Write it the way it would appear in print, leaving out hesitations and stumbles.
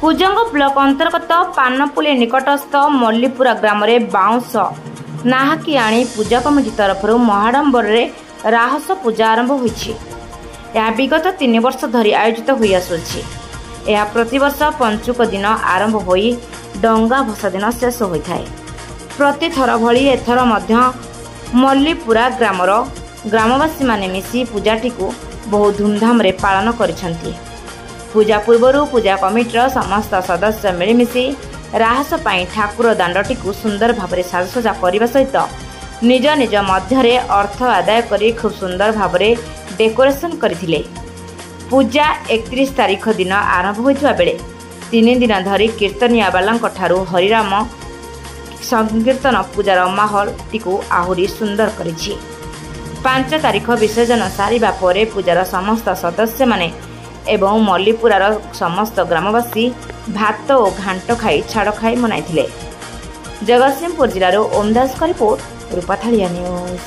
Kujang block अंतर्गत पानपुली निकटस्थ मल्लीपुरा ग्राम में बाउंश नाहाकी आनी पूजा कमिटी तरफ महाडंबर राहस पूजा आरंभ होइछि। यह विगत 3 वर्ष धरी आयोजित होई आसुछि। यह प्रतिवर्ष पंचुक दिन आरंभ होई डंगा भसा दिन शेष होइथाय। प्रति थर भली एथर मध्य मल्लीपुरा ग्रामर ग्रामवासी माने मिसी पूजाटी को बहु धूमधाम रे पालन करिसंती। पूजा पूर्वर पूजा कमिटीर समस्त सदस्य मिलमिशि राहस पाई ठाकुर दांडटी को सुंदर भाव में साजसजा करने सहित निज निज मध्य अर्थ आदाय करी खूब सुंदर भाव में डेकोरेशन करथिले। पूजा 31 तारीख दिन आरंभ होइतबा बेले 3 दिन धरी कीर्तनिया बालांक ठारू हरिराम संकीर्तन पूजार माहौल टीकू आहुरी सुंदर करिछि। 5 तारीख विसर्जन सारिबा परे पूजार समस्त सदस्य माने एवं मल्लीपुरार समस्त ग्रामवासी भात और घांट खाई छाड़ खाई मनाइथिले। जगतसिंहपुर जिलार ओमदास का रिपोर्ट, रूपाथालिया न्यूज।